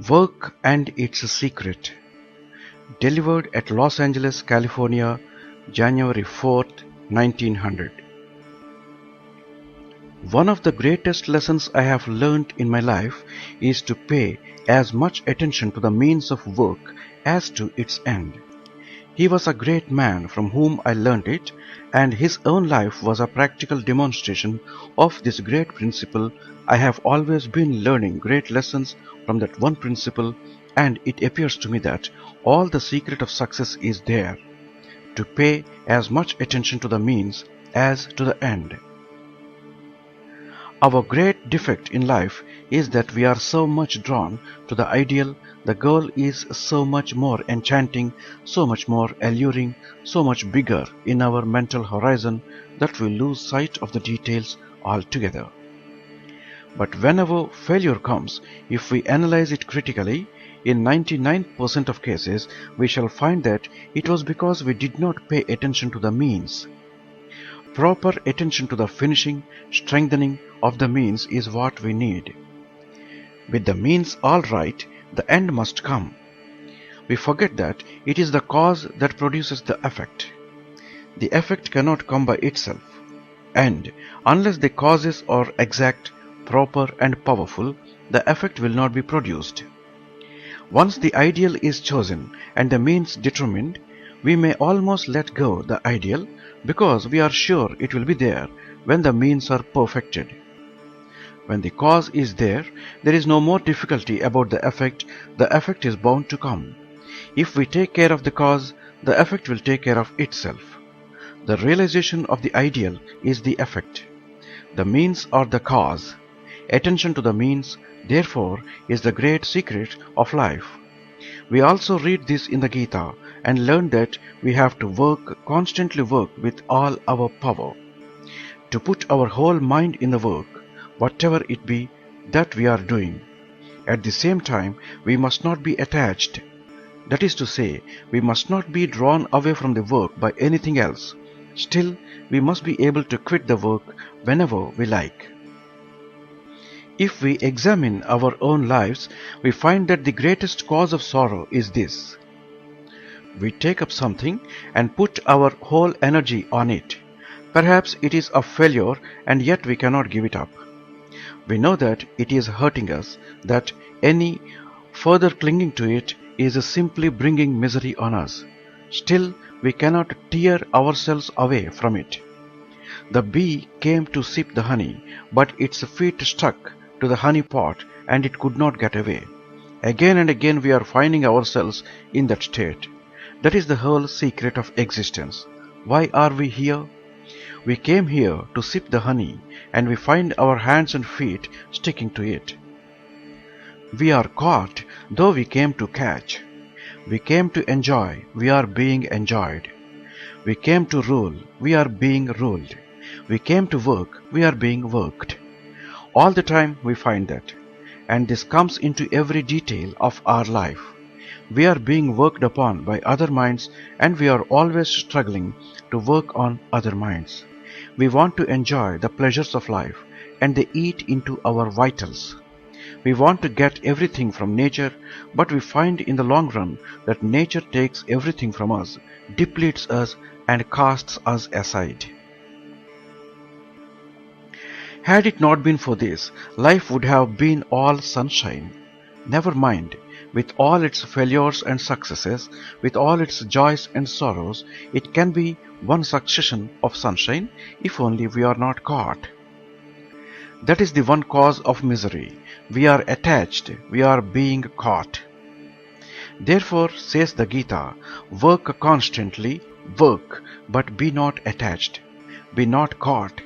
Work and Its Secret. Delivered at Los Angeles, California, January 4th, 1900. One of the greatest lessons I have learned in my life is to pay as much attention to the means of work as to its end. He was a great man from whom I learned it, and his own life was a practical demonstration of this great principle. I have always been learning great lessons from that one principle, and it appears to me that all the secret of success is there, to pay as much attention to the means as to the end. Our great defect in life is that we are so much drawn to the ideal. The goal is so much more enchanting, so much more alluring, so much bigger in our mental horizon that we lose sight of the details altogether. But whenever failure comes, if we analyze it critically, in 99% of cases we shall find that it was because we did not pay attention to the means. Proper attention to the finishing, strengthening of the means is what we need. With the means all right, the end must come. We forget that it is the cause that produces the effect. The effect cannot come by itself, and unless the causes are exact, proper and powerful, the effect will not be produced. Once the ideal is chosen and the means determined, we may almost let go the ideal because we are sure it will be there when the means are perfected. When the cause is there, there is no more difficulty about the effect. The effect is bound to come. If we take care of the cause, the effect will take care of itself. The realization of the ideal is the effect. The means are the cause. Attention to the means, therefore, is the great secret of life. We also read this in the Gita and learn that we have to constantly work with all our power. To put our whole mind in the work, whatever it be that we are doing. At the same time, we must not be attached. That is to say, we must not be drawn away from the work by anything else. Still, we must be able to quit the work whenever we like. If we examine our own lives, we find that the greatest cause of sorrow is this. We take up something and put our whole energy on it. Perhaps it is a failure and yet we cannot give it up. We know that it is hurting us, that any further clinging to it is simply bringing misery on us. Still, we cannot tear ourselves away from it. The bee came to sip the honey, but its feet stuck to the honey pot and it could not get away. Again and again we are finding ourselves in that state. That is the whole secret of existence. Why are we here? We came here to sip the honey, and we find our hands and feet sticking to it. We are caught, though we came to catch. We came to enjoy, we are being enjoyed. We came to rule, we are being ruled. We came to work, we are being worked. All the time we find that, and this comes into every detail of our life. We are being worked upon by other minds, and we are always struggling to work on other minds. We want to enjoy the pleasures of life, and they eat into our vitals. We want to get everything from nature, but we find in the long run that nature takes everything from us, depletes us, and casts us aside. Had it not been for this, life would have been all sunshine. Never mind, with all its failures and successes, with all its joys and sorrows, it can be one succession of sunshine if only we are not caught. That is the one cause of misery. We are attached, we are being caught. Therefore, says the Gita, work constantly, work, but be not attached, be not caught.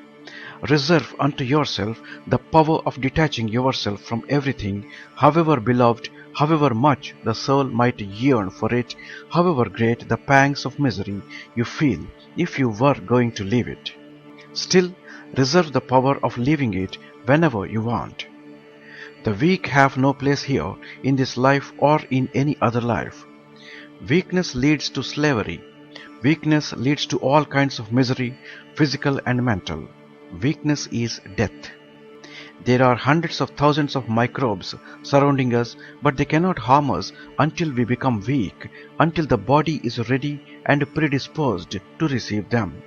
Reserve unto yourself the power of detaching yourself from everything, however beloved, however much the soul might yearn for it, however great the pangs of misery you feel if you were going to leave it. Still, reserve the power of leaving it whenever you want. The weak have no place here in this life or in any other life. Weakness leads to slavery. Weakness leads to all kinds of misery, physical and mental. Weakness is death. There are hundreds of thousands of microbes surrounding us, but they cannot harm us until we become weak, until the body is ready and predisposed to receive them.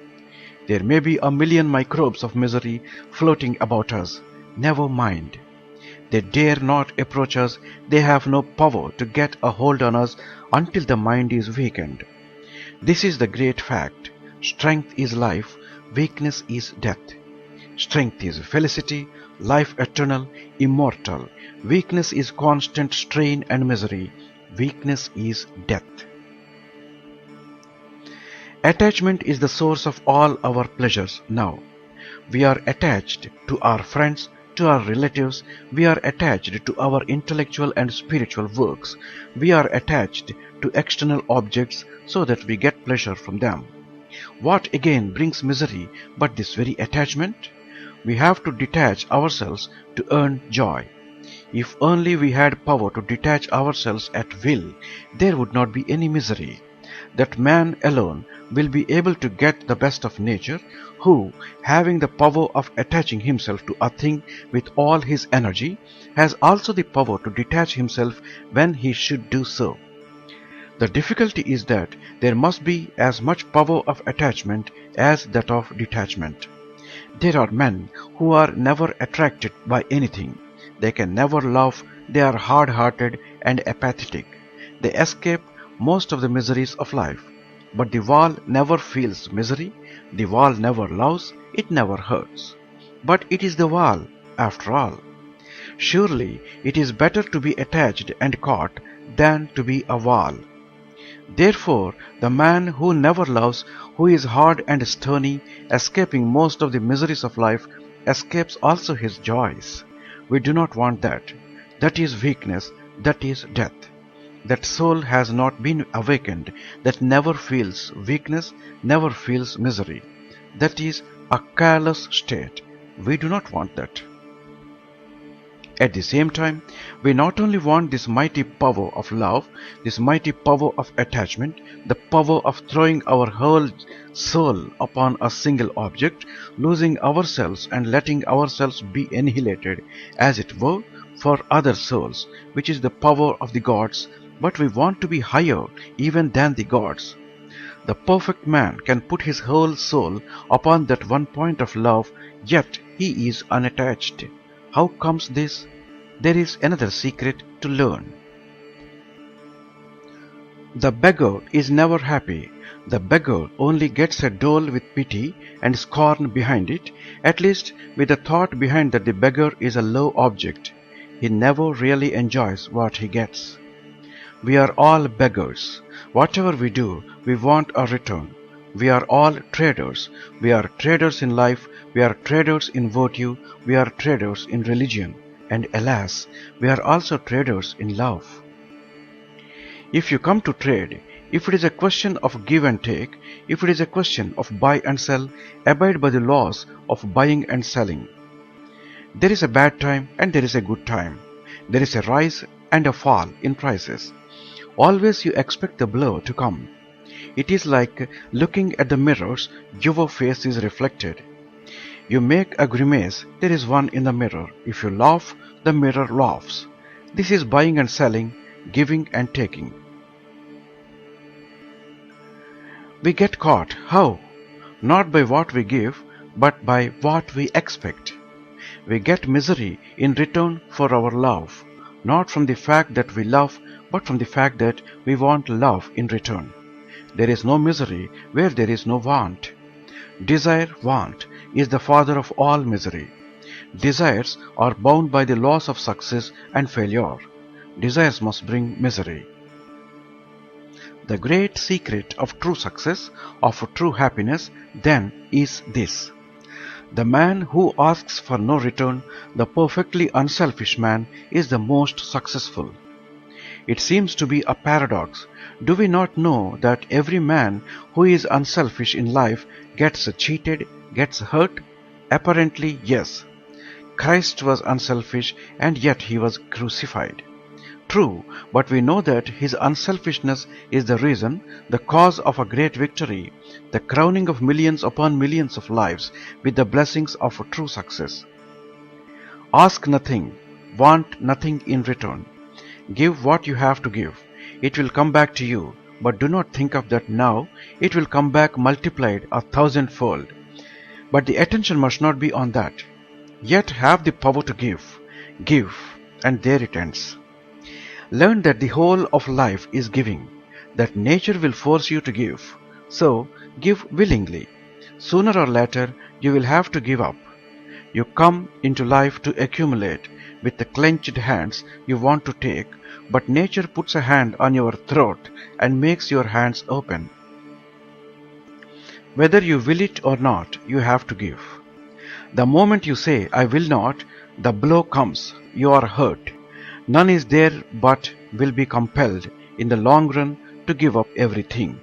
There may be a million microbes of misery floating about us. Never mind. They dare not approach us. They have no power to get a hold on us until the mind is weakened. This is the great fact. Strength is life, weakness is death. Strength is felicity, life eternal, immortal. Weakness is constant strain and misery. Weakness is death. Attachment is the source of all our pleasures now. We are attached to our friends, to our relatives. We are attached to our intellectual and spiritual works. We are attached to external objects so that we get pleasure from them. What again brings misery but this very attachment? We have to detach ourselves to earn joy. If only we had power to detach ourselves at will, there would not be any misery. That man alone will be able to get the best of nature, who, having the power of attaching himself to a thing with all his energy, has also the power to detach himself when he should do so. The difficulty is that there must be as much power of attachment as that of detachment. There are men who are never attracted by anything. They can never love. They are hard-hearted and apathetic. They escape most of the miseries of life. But the wall never feels misery. The wall never loves. It never hurts. But it is the wall, after all. Surely it is better to be attached and caught than to be a wall. Therefore, the man who never loves, who is hard and stony, escaping most of the miseries of life, escapes also his joys. We do not want that. That is weakness, that is death. That soul has not been awakened, that never feels weakness, never feels misery. That is a careless state. We do not want that. At the same time, we not only want this mighty power of love, this mighty power of attachment, the power of throwing our whole soul upon a single object, losing ourselves and letting ourselves be annihilated, as it were, for other souls, which is the power of the gods, but we want to be higher even than the gods. The perfect man can put his whole soul upon that one point of love, yet he is unattached. How comes this? There is another secret to learn. The beggar is never happy. The beggar only gets a dole with pity and scorn behind it, at least with the thought behind that the beggar is a low object. He never really enjoys what he gets. We are all beggars. Whatever we do, we want a return. We are all traders. We are traders in life. We are traders in virtue. We are traders in religion. And alas, we are also traders in love. If you come to trade, if it is a question of give and take, if it is a question of buy and sell, abide by the laws of buying and selling. There is a bad time and there is a good time. There is a rise and a fall in prices. Always you expect the blow to come. It is like looking at the mirrors, your face is reflected. You make a grimace, there is one in the mirror. If you laugh, the mirror laughs. This is buying and selling, giving and taking. We get caught. How? Not by what we give, but by what we expect. We get misery in return for our love, not from the fact that we love, but from the fact that we want love in return. There is no misery where there is no want. Desire, want, is the father of all misery. Desires are bound by the laws of success and failure. Desires must bring misery. The great secret of true success, of true happiness, then, is this. The man who asks for no return, the perfectly unselfish man, is the most successful. It seems to be a paradox. Do we not know that every man who is unselfish in life gets cheated, gets hurt? Apparently, yes. Christ was unselfish and yet he was crucified. True, but we know that his unselfishness is the reason, the cause of a great victory, the crowning of millions upon millions of lives with the blessings of true success. Ask nothing, want nothing in return. Give what you have to give. It will come back to you, but do not think of that now. It will come back multiplied 1,000-fold. But the attention must not be on that. Yet have the power to give. Give, and there it ends. Learn that the whole of life is giving, that nature will force you to give. So, give willingly. Sooner or later, you will have to give up. You come into life to accumulate. With the clenched hands you want to take, but nature puts a hand on your throat and makes your hands open. Whether you will it or not, you have to give. The moment you say, I will not, the blow comes. You are hurt. None is there but will be compelled in the long run to give up everything.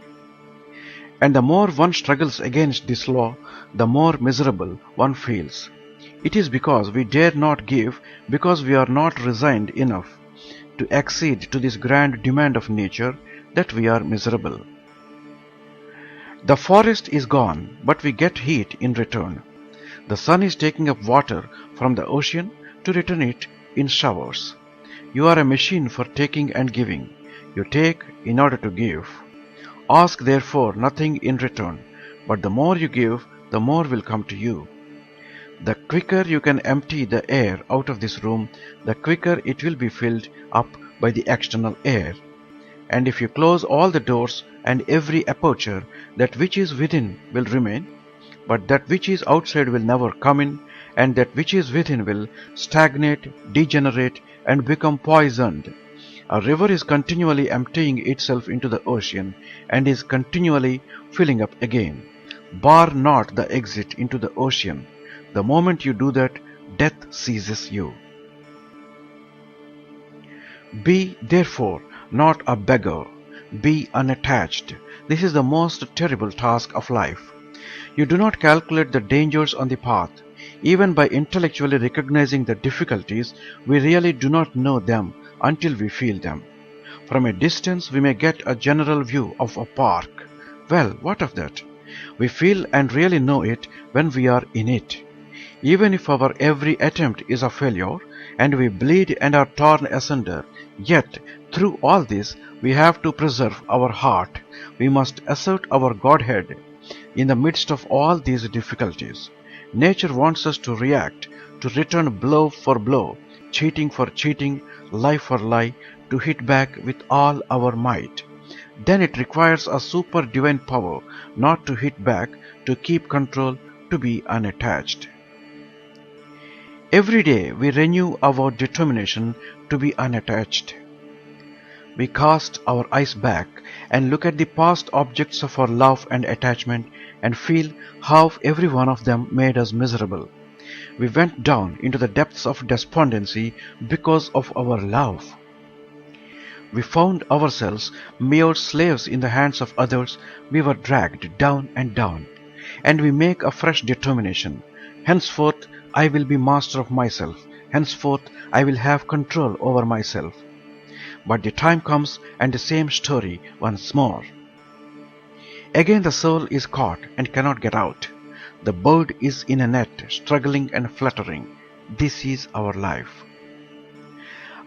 And the more one struggles against this law, the more miserable one feels. It is because we dare not give, because we are not resigned enough to accede to this grand demand of nature, that we are miserable. The forest is gone, but we get heat in return. The sun is taking up water from the ocean to return it in showers. You are a machine for taking and giving. You take in order to give. Ask therefore nothing in return, but the more you give, the more will come to you. The quicker you can empty the air out of this room, the quicker it will be filled up by the external air. And if you close all the doors and every aperture, that which is within will remain, but that which is outside will never come in, and that which is within will stagnate, degenerate, and become poisoned. A river is continually emptying itself into the ocean and is continually filling up again. Bar not the exit into the ocean. The moment you do that, death seizes you. Be, therefore, not a beggar. Be unattached. This is the most terrible task of life. You do not calculate the dangers on the path. Even by intellectually recognizing the difficulties, we really do not know them until we feel them. From a distance, we may get a general view of a park. Well, what of that? We feel and really know it when we are in it. Even if our every attempt is a failure, and we bleed and are torn asunder, yet through all this we have to preserve our heart. We must assert our Godhead in the midst of all these difficulties. Nature wants us to react, to return blow for blow, cheating for cheating, lie for lie, to hit back with all our might. Then it requires a super divine power not to hit back, to keep control, to be unattached. Every day we renew our determination to be unattached. We cast our eyes back and look at the past objects of our love and attachment and feel how every one of them made us miserable. We went down into the depths of despondency because of our love. We found ourselves mere slaves in the hands of others. We were dragged down and down. And we make a fresh determination. Henceforth I will be master of myself. Henceforth I will have control over myself. But the time comes and the same story once more. Again the soul is caught and cannot get out. The bird is in a net, struggling and fluttering. This is our life.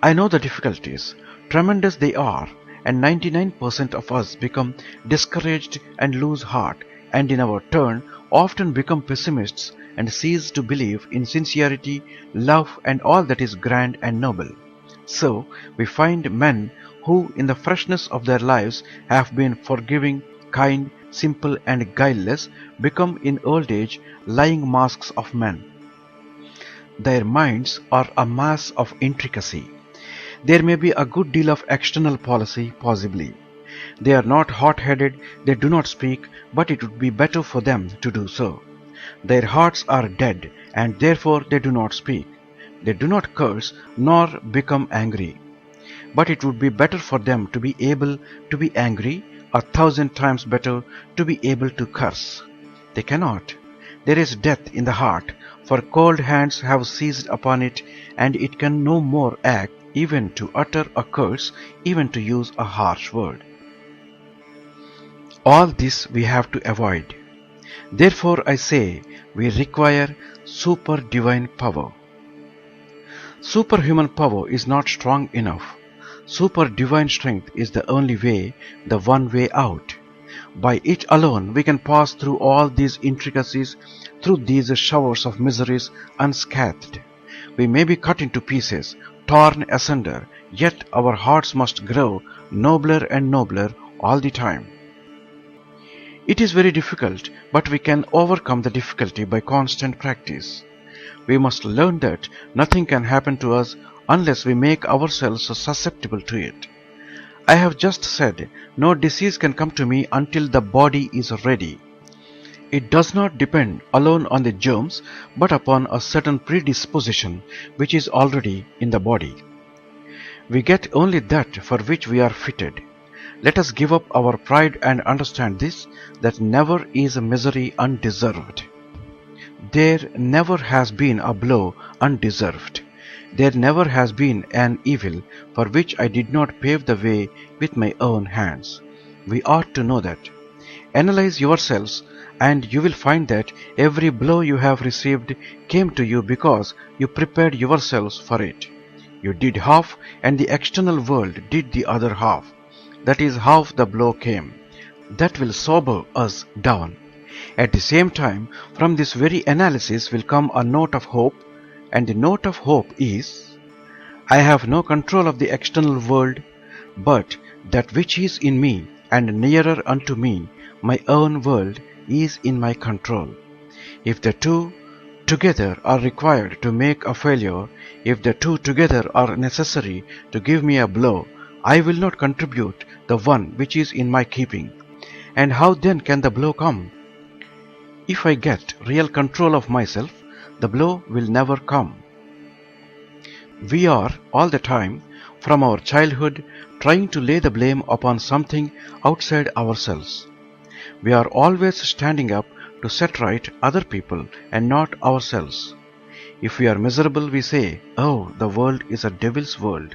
I know the difficulties. Tremendous they are, and 99% of us become discouraged and lose heart, and in our turn often become pessimists and cease to believe in sincerity, love, and all that is grand and noble. So we find men who in the freshness of their lives have been forgiving, kind, simple, and guileless, become in old age lying masks of men. Their minds are a mass of intricacy. There may be a good deal of external policy, possibly. They are not hot-headed, they do not speak, but it would be better for them to do so. Their hearts are dead, and therefore they do not speak. They do not curse, nor become angry. But it would be better for them to be able to be angry, 1,000 times better to be able to curse. They cannot. There is death in the heart, for cold hands have seized upon it, and it can no more act even to utter a curse, even to use a harsh word. All this we have to avoid. Therefore I say, we require super divine power. Superhuman power is not strong enough. Super divine strength is the only way, the one way out. By it alone we can pass through all these intricacies, through these showers of miseries unscathed. We may be cut into pieces, torn asunder, yet our hearts must grow nobler and nobler all the time. It is very difficult, but we can overcome the difficulty by constant practice. We must learn that nothing can happen to us unless we make ourselves susceptible to it. I have just said, no disease can come to me until the body is ready. It does not depend alone on the germs, but upon a certain predisposition which is already in the body. We get only that for which we are fitted. Let us give up our pride and understand this, that never is a misery undeserved. There never has been a blow undeserved. There never has been an evil for which I did not pave the way with my own hands. We ought to know that. Analyze yourselves, and you will find that every blow you have received came to you because you prepared yourselves for it. You did half, and the external world did the other half. That is how the blow came. That will sober us down. At the same time, from this very analysis will come a note of hope, and the note of hope is, I have no control of the external world, but that which is in me and nearer unto me, my own world, is in my control. If the two together are required to make a failure, if the two together are necessary to give me a blow, I will not contribute the one which is in my keeping. And how then can the blow come? If I get real control of myself, the blow will never come. We are all the time, from our childhood, trying to lay the blame upon something outside ourselves. We are always standing up to set right other people and not ourselves. If we are miserable, we say, "Oh, the world is a devil's world."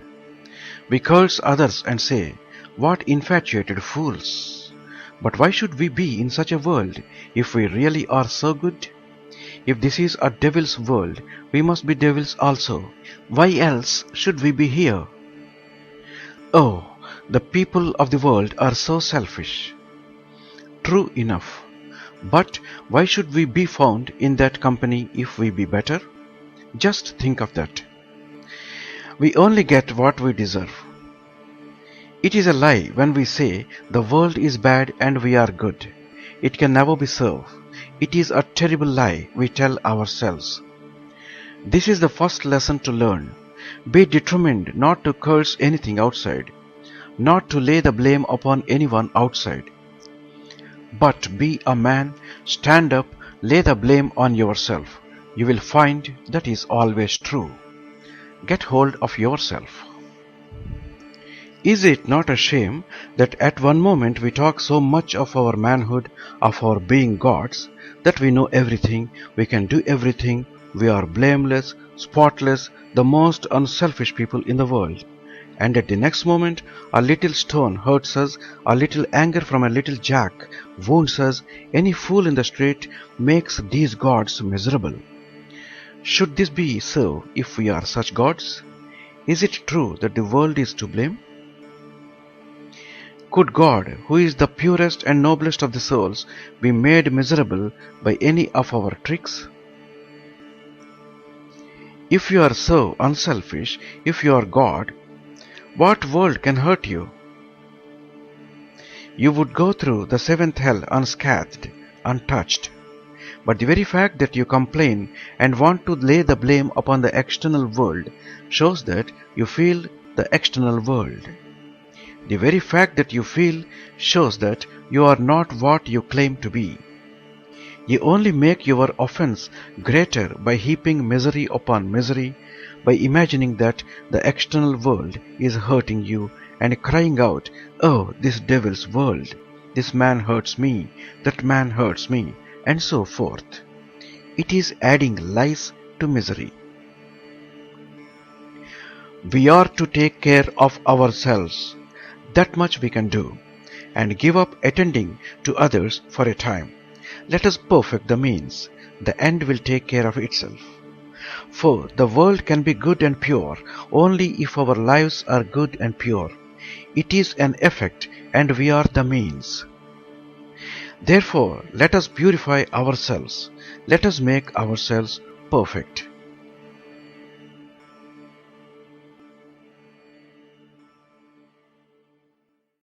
We curse others and say, "What infatuated fools!" But why should we be in such a world if we really are so good? If this is a devil's world, we must be devils also. Why else should we be here? Oh, the people of the world are so selfish. True enough. But why should we be found in that company if we be better? Just think of that. We only get what we deserve. It is a lie when we say the world is bad and we are good. It can never be so. It is a terrible lie we tell ourselves. This is the first lesson to learn. Be determined not to curse anything outside, not to lay the blame upon anyone outside. But be a man, stand up, lay the blame on yourself. You will find that is always true. Get hold of yourself. Is it not a shame that at one moment we talk so much of our manhood, of our being gods, that we know everything, we can do everything, we are blameless, spotless, the most unselfish people in the world. And at the next moment, a little stone hurts us, a little anger from a little jack wounds us, any fool in the street makes these gods miserable. Should this be so if we are such gods? Is it true that the world is to blame? Could God, who is the purest and noblest of the souls, be made miserable by any of our tricks? If you are so unselfish, if you are God, what world can hurt you? You would go through the seventh hell unscathed, untouched. But the very fact that you complain and want to lay the blame upon the external world shows that you feel the external world. The very fact that you feel shows that you are not what you claim to be. You only make your offense greater by heaping misery upon misery, by imagining that the external world is hurting you and crying out, "Oh, this devil's world, this man hurts me, that man hurts me," and so forth. It is adding lies to misery. We are to take care of ourselves. That much we can do, and give up attending to others for a time. Let us perfect the means. The end will take care of itself. For the world can be good and pure only if our lives are good and pure. It is an effect, and we are the means. Therefore, let us purify ourselves. Let us make ourselves perfect.